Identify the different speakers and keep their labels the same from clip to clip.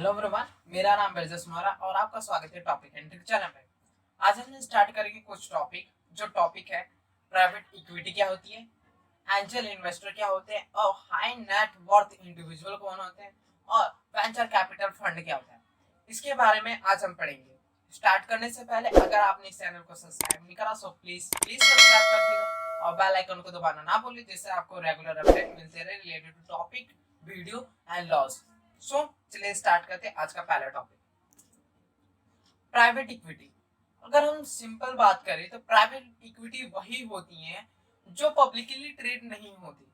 Speaker 1: Hello everyone, मेरा नाम ब्रजेश मोरा और आपका स्वागत है टॉपिक एंड ट्रिक चैनल पे। आज हम स्टार्ट करेंगे कुछ टॉपिक। जो टॉपिक है प्राइवेट इक्विटी क्या होती है, एंजल इन्वेस्टर क्या होते हैं और हाई नेट वर्थ इंडिविजुअल कौन होते हैं और वेंचर कैपिटल फंड क्या होता है, इसके बारे में आज हम पढ़ेंगे। स्टार्ट करने से पहले अगर आपने इस चैनल को सब्सक्राइब नहीं करा सो प्लीज सब्सक्राइब कर दीजिए और बेल आइकन को दबाना ना भूलिए, जिससे आपको रेगुलर अपडेट मिलते रहे related to topic, video and loss. So चलिए स्टार्ट करते हैं आज का पहला टॉपिक, प्राइवेट इक्विटी। अगर हम सिंपल बात करें तो प्राइवेट इक्विटी वही होती है जो पब्लिकली ट्रेड नहीं होती।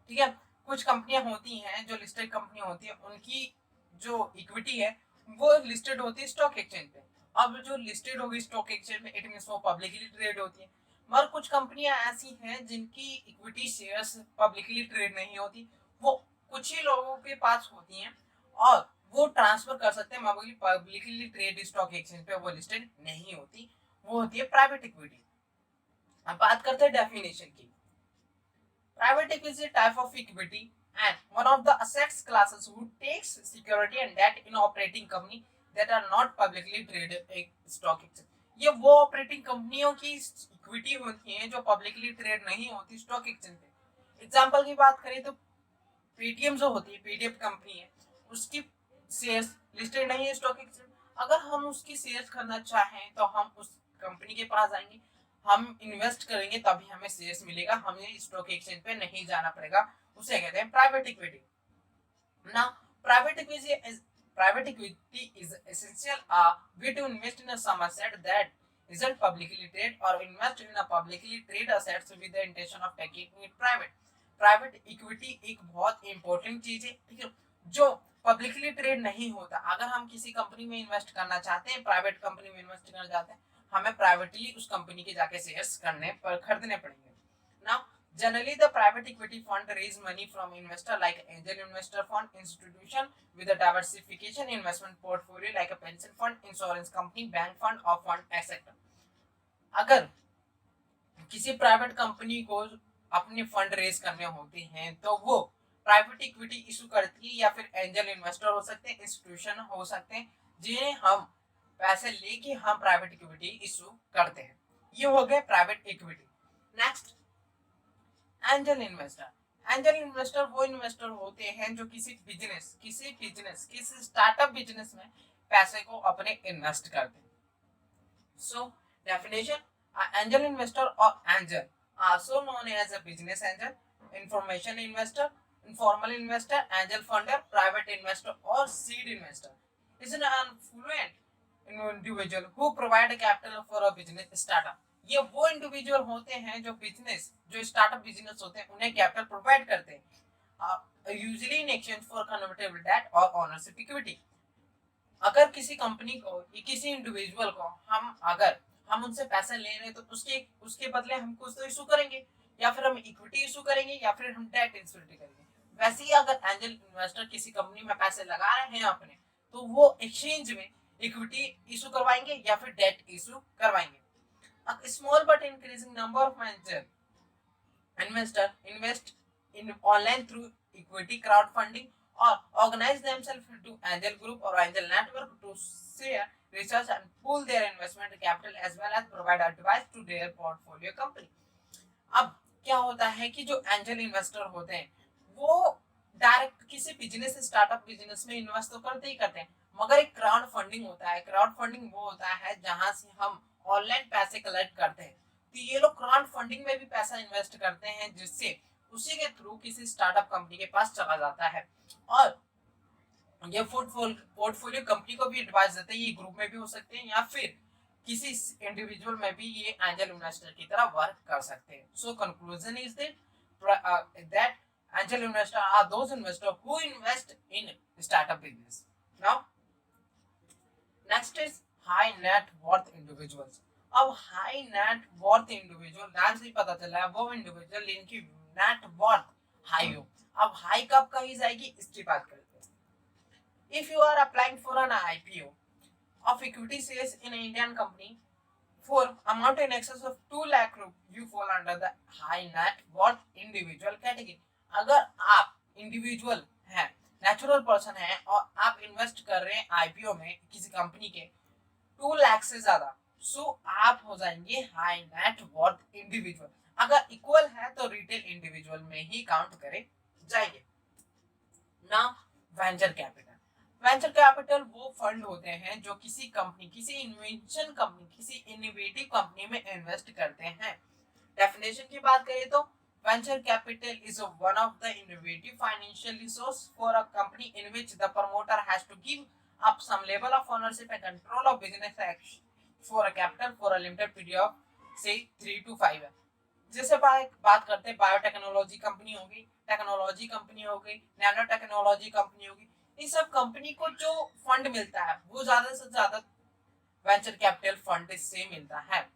Speaker 1: ठीक है, कुछ कंपनियां होती हैं जो लिस्टेड कंपनियां होती है, उनकी जो इक्विटी है वो लिस्टेड होती है स्टॉक एक्सचेंज पे। अब जो लिस्टेड होगी स्टॉक एक्सचेंज में, इट मींस वो पब्लिकली ट्रेड होती है। मगर कुछ कंपनियां ऐसी हैं जिनकी इक्विटी शेयर्स पब्लिकली ट्रेड नहीं होती, वो कुछ ही लोगों के पास होती हैं और वो ट्रांसफर कर सकते हैं, मगर पब्लिकली ट्रेड स्टॉक एक्सचेंज पे वो लिस्टेड नहीं होती, वो होती है प्राइवेट इक्विटी। अब बात करते हैं डेफिनेशन की। Private equity is a type of equity and one of the assets classes who takes security and debt in operating company that are not publicly traded stock exchange। ये वो operating कंपनियों की equity होती है जो publicly trade नहीं होती stock exchange पे। एग्जांपल की बात करें तो पेटीएम जो होती है, पेटीएम कंपनी है, उसकी शेयर्स लिस्टेड नहीं है स्टॉक एक्सचेंज। अगर हम उसकी शेयर्स खरीदना चाहें तो हम उस कंपनी के पास जाएंगे, हम इन्वेस्ट करेंगे, तभी हमें शेयर्स मिलेगा, हमें स्टॉक एक्सचेंज पे नहीं जाना पड़ेगा। उसे कहते हैं private equity. Now, private equity is essential way to invest in a some asset that isn't publicly traded or invest in a publicly traded assets with the intention of taking it private। Private equity एक बहुत important चीज है, ठीक है, जो publicly trade नहीं होता। अगर हम किसी कंपनी में इन्वेस्ट करना चाहते हैं, प्राइवेट कंपनी में इन्वेस्ट करना चाहते हैं, हमें प्राइवेटली उस कंपनी के जाके शेयर्स खरीदने पड़ेंगे। Now generally the private equity fund raise money from investor like angel investor fund, institution with a diversification investment portfolio like a pension fund, insurance company, bank fund or fund etc। अगर किसी private company को अपने fund raise करने होते हैं तो वो private equity issue करती है, या फिर एंजल इन्वेस्टर हो सकते हैं, इंस्टीट्यूशन हो सकते हैं, जिन्हें हम पैसे लेके हम प्राइवेट इक्विटी इशू करते हैं। ये हो गए private equity. Next, angel investor. Angel investor वो इन्वेस्टर होते हैं जो किसी स्टार्टअप बिजनेस में पैसे को अपने इन्वेस्ट करते हैं। सो डेफिनेशन, एंजल इन्वेस्टर और angel also known as a business angel, information investor, informal investor, angel funder, private investor और seed investor is an affluent individual who provide capital for a business startup. ये वो individual होते हैं जो startup business होते हैं उन्हें capital provide करते हैं, usually in exchange for convertible debt और ओनरशिप इक्विटी। अगर किसी कंपनी को या किसी इंडिविजुअल को हम उनसे पैसे ले रहे हैं तो उसके उसके बदले हम कुछ तो इशू करेंगे, या फिर हम इक्विटी इशू करेंगे, या फिर हम डेट इशू करेंगे। वैसे ही अगर एंजल इन्वेस्टर किसी कंपनी में पैसे लगा रहे हैं अपने, तो वो एक्सचेंज में इक्विटी इशू करवाएंगे या फिर डेट इशू करवाएंगे। A small but increasing number of investors invest in online through equity crowdfunding or organize themselves into angel group or angel network to share research and pool their investment capital as well as provide advice to their portfolio company। अब क्या होता है कि जो angel investor होते हैं वो direct किसी बिजनेस स्टार्टअप बिजनेस में इन्वेस्ट तो करते ही करते हैं, मगर एक क्राउड फंडिंग होता है। क्राउड फंडिंग वो होता है जहां से हम ऑनलाइन पैसे कलेक्ट करते हैं, तो ये लोग क्राउड फंडिंग में भी पैसा इन्वेस्ट करते हैं, जिससे उसी के थ्रू किसी स्टार्टअप कंपनी के पास चला जाता है और ये पोर्टफोलियो कंपनी को भी एडवाइस देते हैं। ये ग्रुप में भी हो सकते हैं या फिर किसी इंडिविजुअल में भी ये एंजल इन्वेस्टर की तरह वर्क कर सकते हैं। So conclusion is that angel investor are those investors who invest in startup business। Now, next is high net worth individuals। अब high net worth individual नाम से ही पता चला है वो इंडिविजुअल जिनकी नेट वर्थ हाई हो। अब हाई कब कही जाएगी इसकी बात करते हैं। If you are applying for an IPO of equity shares in an Indian company for amount in excess of 2 lakh rupees, you fall under the high net worth individual category। अगर आप individual हैं natural person है और आप invest कर रहे हैं IPO में किसी कंपनी के 2 लाख से ज्यादा, सो आप हो जाएंगे हाई नेट वर्थ इंडिविजुअल। अगर इक्वल है तो रिटेल इंडिविजुअल में ही काउंट करे जाएंगे ना। वेंचर कैपिटल, वेंचर कैपिटल वो फंड होते हैं जो किसी कंपनी, किसी इन्वेंशन कंपनी, किसी इनोवेटिव कंपनी में इन्वेस्ट करते हैं। डेफिनेशन की बात करें तो venture capital is one of the innovative financial resource for a company in which the promoter has to give up some level of ownership and control of business action for a capital for a limited period of say 3 to 5 years। जैसे बात करते हैं biotechnology company होगी, technology company होगी, nano technology company होगी, इन सब company को जो फंड मिलता है वो ज्यादा से ज्यादा वेंचर कैपिटल फंड से मिलता है।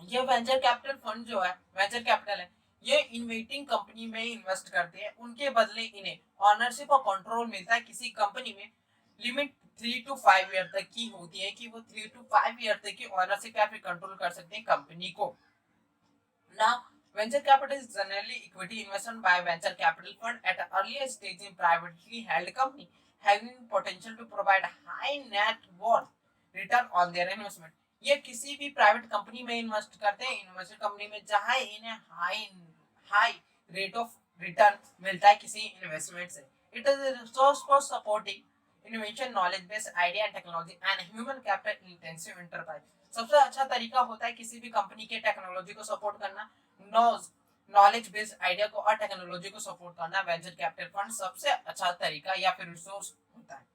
Speaker 1: ये वेंचर कैपिटल फंड जो है, वेंचर कैपिटल है, ये इन्वेस्टिंग कंपनी में इन्वेस्ट करते हैं, उनके बदले इन्हें ऑनरशिप और कंट्रोल मिलता है किसी कंपनी में। लिमिट 3 to 5 ईयर तक की होती है कि वो 3 to 5 ईयर तक की ऑनरशिप या फिर कंट्रोल कर सकते हैं कंपनी को। Now, venture capital is generally equity investment by venture capital fund at an earlier stage in privately held company, having potential to provide high net worth return on their investment। ये किसी भी private company में invest करते हैं, investor company में, जहां इन्हें high high rate of return मिलता है किसी इन्वेस्टमेंट से। It is resource for supporting innovation, knowledge based idea and technology and human capital intensive enterprise. सबसे अच्छा तरीका होता है किसी भी कंपनी के टेक्नोलॉजी को सपोर्ट करना, नॉलेज बेस्ड आइडिया को और टेक्नोलॉजी को सपोर्ट करना। वेंचर कैपिटल फंड सबसे अच्छा तरीका या फिर रिसोर्स होता है।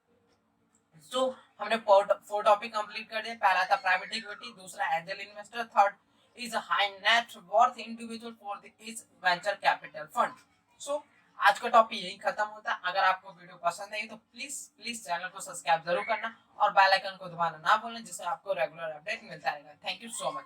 Speaker 1: तो हमने 4 टॉपिक कंप्लीट कर दिए। पहला था प्राइवेट इक्विटी, दूसरा angel investor, third is high net worth individual, fourth is venture capital fund. So आज का टॉपिक यही खत्म होता है। अगर आपको वीडियो पसंद आई तो प्लीज प्लीज चैनल को सब्सक्राइब जरूर करना और बेल आइकन को दबाना ना भूलें, जिससे आपको रेगुलर अपडेट मिलता रहेगा। Thank you so much.